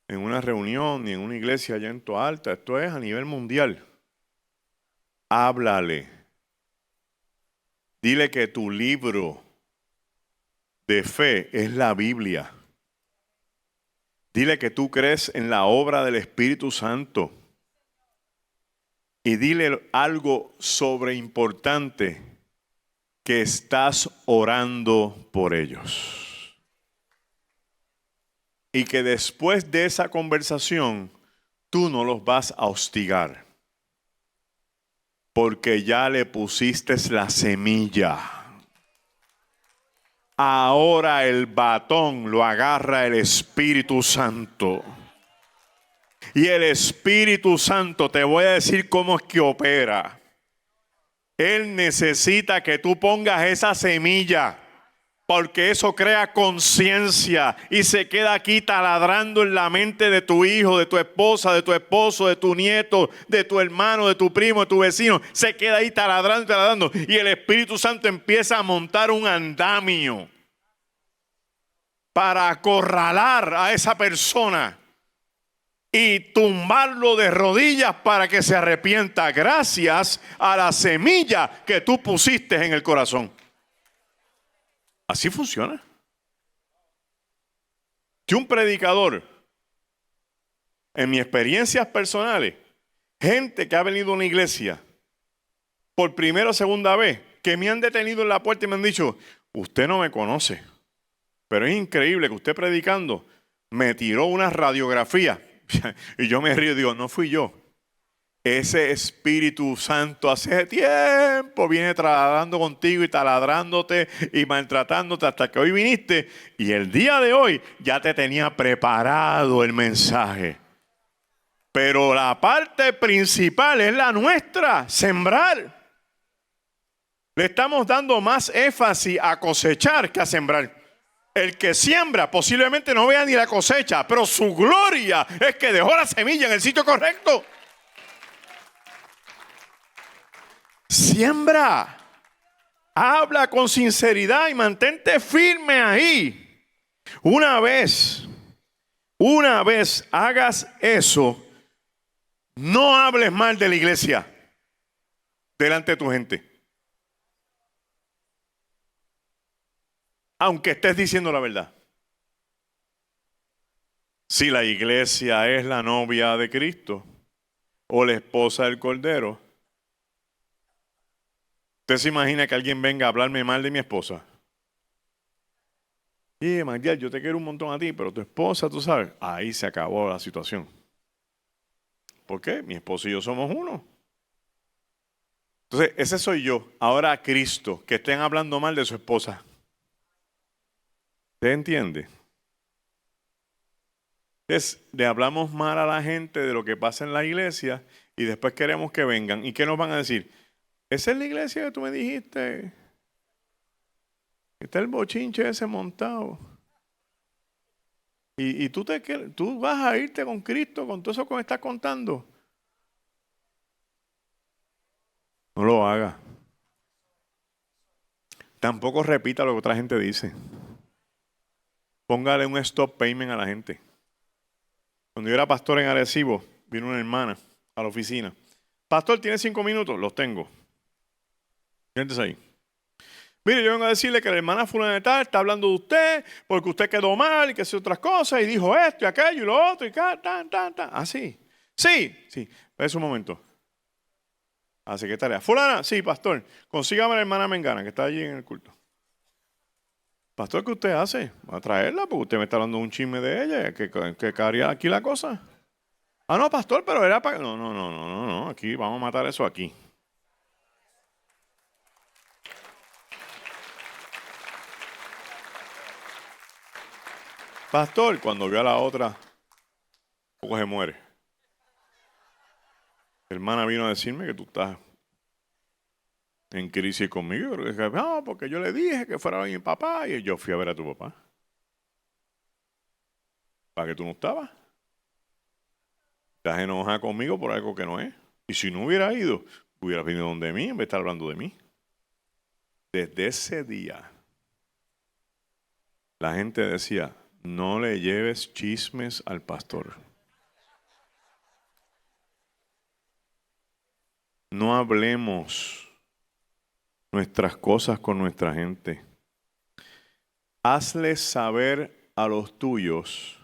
en una reunión ni en una iglesia allá en Toa Alta. Esto es a nivel mundial. Háblale. Dile que tu libro de fe es la Biblia. Dile que tú crees en la obra del Espíritu Santo. Y dile algo sobre importante, que estás orando por ellos. Y que después de esa conversación, tú no los vas a hostigar. Porque ya le pusiste la semilla. Ahora el batón lo agarra el Espíritu Santo. Y el Espíritu Santo, te voy a decir cómo es que opera. Él necesita que tú pongas esa semilla, porque eso crea conciencia y se queda aquí taladrando en la mente de tu hijo, de tu esposa, de tu esposo, de tu nieto, de tu hermano, de tu primo, de tu vecino. Se queda ahí taladrando, taladrando, y el Espíritu Santo empieza a montar un andamio para acorralar a esa persona. y tumbarlo de rodillas para que se arrepienta gracias a la semilla que tú pusiste en el corazón. Así funciona. Que un predicador, en mis experiencias personales, gente que ha venido a una iglesia por primera o segunda vez, que me han detenido en la puerta y me han dicho, usted no me conoce, pero es increíble que usted predicando me tiró una radiografía. Y yo me río y digo, no fui yo. Ese Espíritu Santo hace tiempo viene trabajando contigo y taladrándote y maltratándote hasta que hoy viniste. Y el día de hoy ya te tenía preparado el mensaje. Pero la parte principal es la nuestra, sembrar. Le estamos dando más énfasis a cosechar que a sembrar. El que siembra posiblemente no vea ni la cosecha, pero su gloria es que dejó la semilla en el sitio correcto. Siembra, habla con sinceridad y mantente firme ahí. Una vez hagas eso, no hables mal de la iglesia delante de tu gente. Aunque estés diciendo la verdad. Si la iglesia es la novia de Cristo o la esposa del Cordero, ¿usted se imagina que alguien venga a hablarme mal de mi esposa? Y Magdiel, yo te quiero un montón a ti, pero tu esposa, tú sabes, ahí se acabó la situación. ¿Por qué? Mi esposo y yo somos uno. Entonces, ese soy yo. Ahora Cristo, que estén hablando mal de su esposa. ¿Usted entiende? Entonces, le hablamos mal a la gente de lo que pasa en la iglesia y después queremos que vengan. ¿Y qué nos van a decir? Esa es la iglesia que tú me dijiste. Está el bochinche ese montado. Y tú vas a irte con Cristo, con todo eso que me estás contando. No lo haga. Tampoco repita lo que otra gente dice. Póngale un stop payment a la gente. Cuando yo era pastor en Arecibo, vino una hermana a la oficina. Pastor, ¿tiene 5 minutos? Los tengo. Siéntese ahí. Mire, yo vengo a decirle que la hermana fulana de tal está hablando de usted porque usted quedó mal y que hace otras cosas y dijo esto y aquello y lo otro y tan. ¿Ah, sí? Sí. Es un momento. A la secretaria. Fulana, sí, pastor. Consígame a la hermana Mengana que está allí en el culto. Pastor, ¿qué usted hace? Va a traerla porque usted me está hablando un chisme de ella. ¿Qué haría aquí la cosa? Ah, no, pastor, pero era para... No. Aquí vamos a matar eso aquí. Pastor, cuando vio a la otra, poco se muere. La hermana vino a decirme que tú estás en crisis conmigo. No, porque yo le dije que fuera a ver a mi papá y yo fui a ver a tu papá. ¿Para qué tú no estabas? Estás enojada conmigo por algo que no es. Y si no hubiera ido, hubiera venido donde mí en vez de estar hablando de mí. Desde ese día, la gente decía, no le lleves chismes al pastor. No hablemos nuestras cosas con nuestra gente. Hazles saber a los tuyos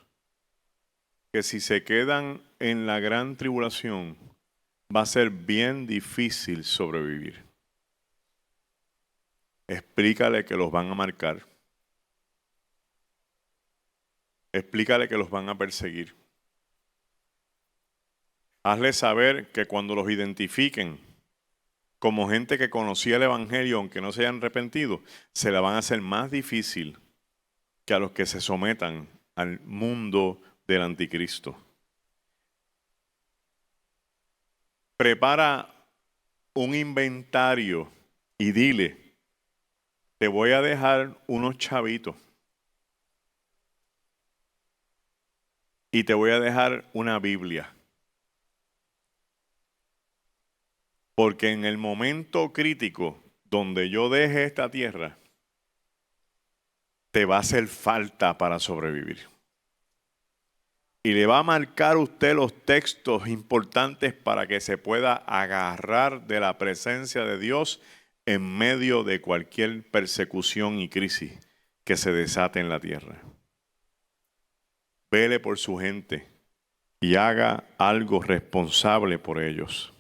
que si se quedan en la gran tribulación, va a ser bien difícil sobrevivir. Explícale que los van a marcar. Explícale que los van a perseguir. Hazle saber que cuando los identifiquen como gente que conocía el Evangelio, aunque no se hayan arrepentido, se la van a hacer más difícil que a los que se sometan al mundo del anticristo. Prepara un inventario y dile, te voy a dejar unos chavitos y te voy a dejar una Biblia. Porque en el momento crítico donde yo deje esta tierra, te va a hacer falta para sobrevivir. y le va a marcar a usted los textos importantes para que se pueda agarrar de la presencia de Dios en medio de cualquier persecución y crisis que se desate en la tierra. Vele por su gente y haga algo responsable por ellos.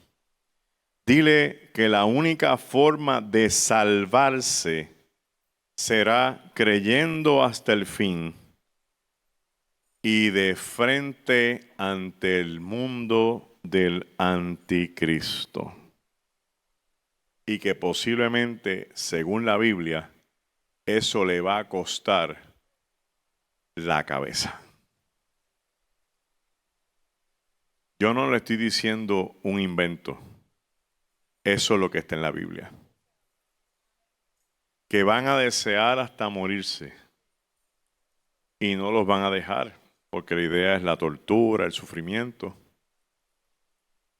Dile que la única forma de salvarse será creyendo hasta el fin y de frente ante el mundo del anticristo. Y que posiblemente, según la Biblia, eso le va a costar la cabeza. Yo no le estoy diciendo un invento. Eso es lo que está en la Biblia. Que van a desear hasta morirse y no los van a dejar, porque la idea es la tortura, el sufrimiento.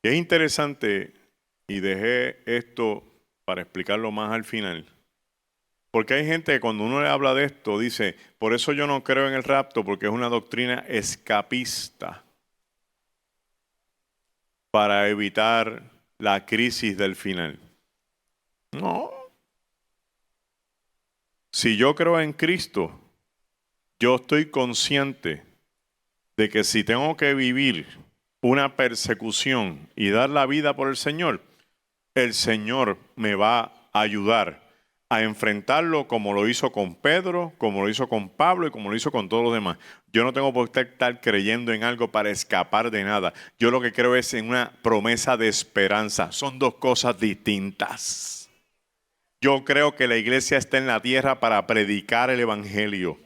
Y es interesante, y dejé esto para explicarlo más al final, porque hay gente que cuando uno le habla de esto dice, por eso yo no creo en el rapto, porque es una doctrina escapista para evitar la crisis del final. No. Si yo creo en Cristo, yo estoy consciente de que si tengo que vivir una persecución y dar la vida por el Señor me va a ayudar a enfrentarlo como lo hizo con Pedro, como lo hizo con Pablo y como lo hizo con todos los demás. Yo no tengo por qué estar creyendo en algo para escapar de nada. Yo lo que creo es en una promesa de esperanza. Son dos cosas distintas. Yo creo que la iglesia está en la tierra para predicar el evangelio.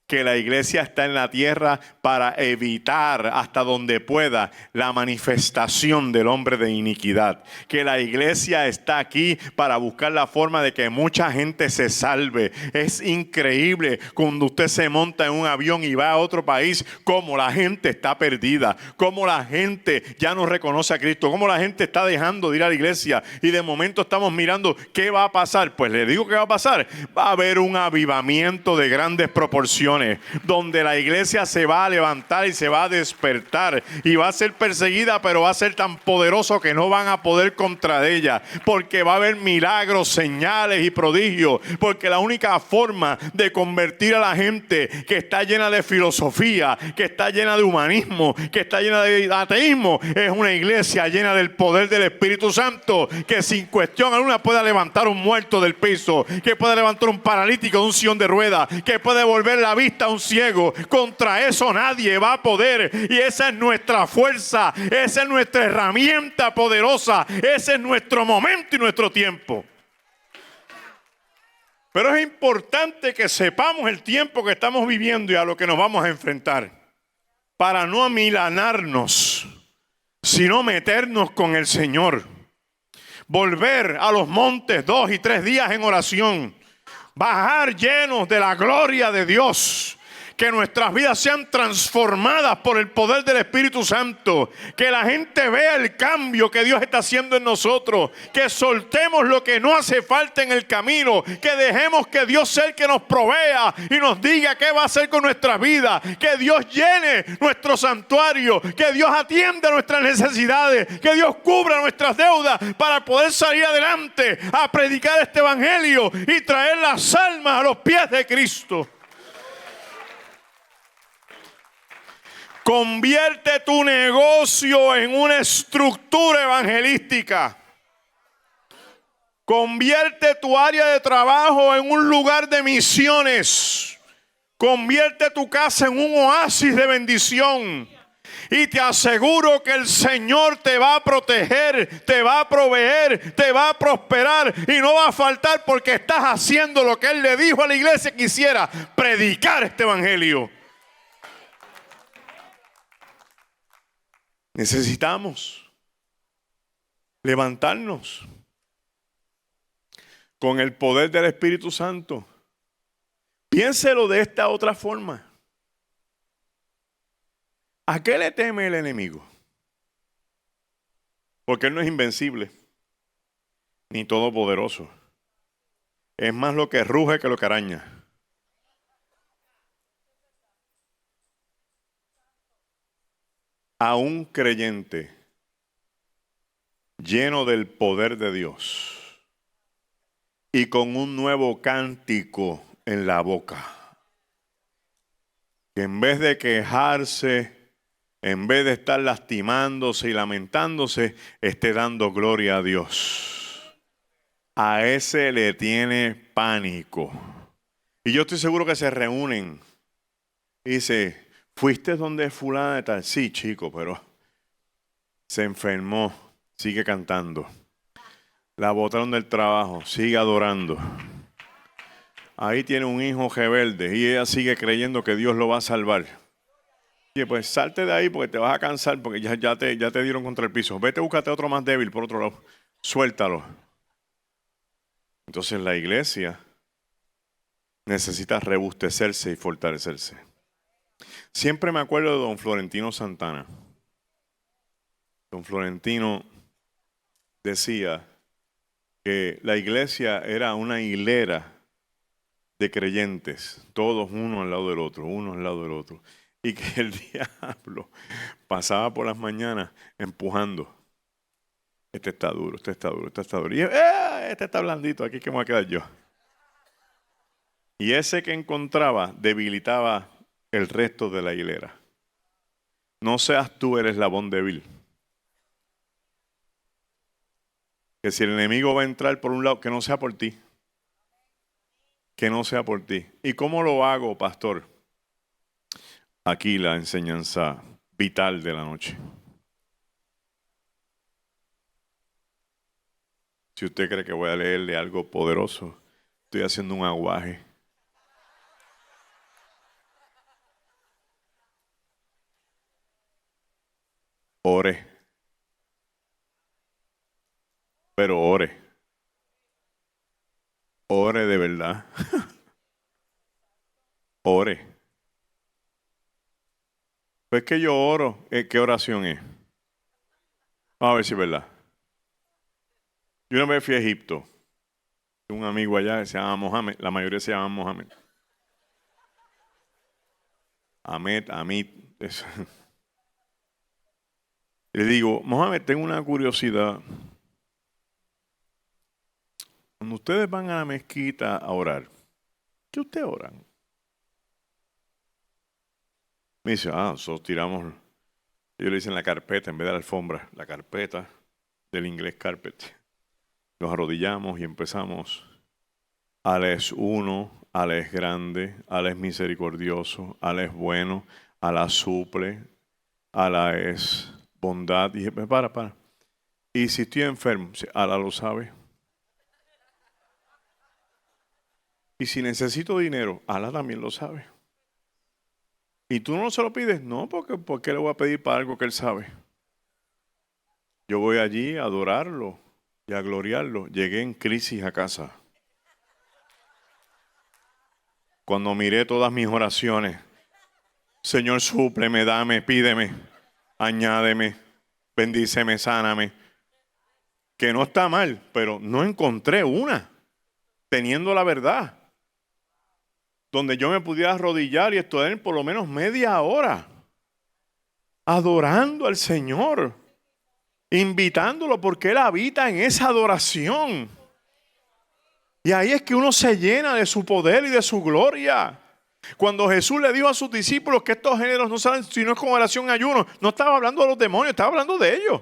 Que la iglesia está en la tierra para evitar hasta donde pueda la manifestación del hombre de iniquidad. Que la iglesia está aquí para buscar la forma de que mucha gente se salve. Es increíble cuando usted se monta en un avión y va a otro país, cómo la gente está perdida, cómo la gente ya no reconoce a Cristo, cómo la gente está dejando de ir a la iglesia y de momento estamos mirando qué va a pasar. Pues le digo qué va a pasar. Va a haber un avivamiento de grandes proporciones, donde la iglesia se va a levantar y se va a despertar y va a ser perseguida, pero va a ser tan poderoso que no van a poder contra ella, porque va a haber milagros, señales y prodigios, porque la única forma de convertir a la gente que está llena de filosofía, que está llena de humanismo, que está llena de ateísmo, es una iglesia llena del poder del Espíritu Santo, que sin cuestión alguna pueda levantar un muerto del piso, que pueda levantar un paralítico de un sillón de ruedas, que puede volver la vida a un ciego. Contra eso nadie va a poder, y esa es nuestra fuerza, esa es nuestra herramienta poderosa, ese es nuestro momento y nuestro tiempo. Pero es importante que sepamos el tiempo que estamos viviendo y a lo que nos vamos a enfrentar, para no amilanarnos, sino meternos con el Señor, volver a los montes 2 y 3 días en oración, bajar llenos de la gloria de Dios, que nuestras vidas sean transformadas por el poder del Espíritu Santo, que la gente vea el cambio que Dios está haciendo en nosotros, que soltemos lo que no hace falta en el camino, que dejemos que Dios sea el que nos provea y nos diga qué va a hacer con nuestras vidas, que Dios llene nuestro santuario, que Dios atienda nuestras necesidades, que Dios cubra nuestras deudas para poder salir adelante a predicar este evangelio y traer las almas a los pies de Cristo. Convierte tu negocio en una estructura evangelística. Convierte tu área de trabajo en un lugar de misiones. Convierte tu casa en un oasis de bendición. Y te aseguro que el Señor te va a proteger, te va a proveer, te va a prosperar y no va a faltar, porque estás haciendo lo que Él le dijo a la iglesia que hiciera: predicar este evangelio. Necesitamos levantarnos con el poder del Espíritu Santo. Piénselo de esta otra forma. ¿A qué le teme el enemigo? Porque Él no es invencible ni todopoderoso. Es más lo que ruge que lo que araña. a un creyente lleno del poder de Dios y con un nuevo cántico en la boca, que en vez de quejarse, en vez de estar lastimándose y lamentándose, esté dando gloria a Dios. A ese le tiene pánico. Y yo estoy seguro que se reúnen y dice, ¿fuiste donde fulana de tal? Sí, chico, pero se enfermó. Sigue cantando. La botaron del trabajo. Sigue adorando. Ahí tiene un hijo rebelde y ella sigue creyendo que Dios lo va a salvar. Y pues salte de ahí porque te vas a cansar porque ya te dieron contra el piso. Vete, búscate otro más débil por otro lado. Suéltalo. Entonces la iglesia necesita rebustecerse y fortalecerse. Siempre me acuerdo de don Florentino Santana. Don Florentino decía que la iglesia era una hilera de creyentes, todos uno al lado del otro, uno al lado del otro. Y que el diablo pasaba por las mañanas empujando. Este está duro, este está duro, este está duro. Y este está blandito, aquí que me voy a quedar yo. Y ese que encontraba debilitaba el resto de la hilera. No seas tú el eslabón débil. Que si el enemigo va a entrar por un lado, que no sea por ti. Que no sea por ti. ¿Y cómo lo hago, pastor? Aquí la enseñanza vital de la noche. Si usted cree que voy a leerle algo poderoso, estoy haciendo un aguaje. Ore. Pero ore. Ore de verdad. Ore. Pues que yo oro. ¿Qué oración es? Vamos a ver si es verdad. Yo una vez fui a Egipto. Un amigo allá que se llama Mohamed. La mayoría se llaman Mohamed. Amit. Le digo, Mohamed, tengo una curiosidad. Cuando ustedes van a la mezquita a orar, ¿qué ustedes oran? Me dice, nosotros tiramos, ellos le dicen la carpeta en vez de la alfombra, la carpeta, del inglés carpet. Nos arrodillamos y empezamos. Alá es uno, Alá es grande, Alá es misericordioso, Alá es bueno, Alá suple, Alá es bondad. Y dije, para. Y si estoy enfermo, Alá lo sabe. Y si necesito dinero, Alá también lo sabe. ¿Y tú no se lo pides? No, porque ¿por qué le voy a pedir para algo que él sabe? Yo voy allí a adorarlo y a gloriarlo. Llegué en crisis a casa. Cuando miré todas mis oraciones, Señor, súpleme, dame, pídeme, añádeme, bendíceme, sáname. Que no está mal, pero no encontré una, teniendo la verdad, donde yo me pudiera arrodillar y estudiar por lo menos media hora, adorando al Señor, invitándolo porque Él habita en esa adoración. Y ahí es que uno se llena de su poder y de su gloria. Cuando Jesús le dijo a sus discípulos que estos géneros no salen sino con oración y ayuno, no estaba hablando de los demonios, estaba hablando de ellos.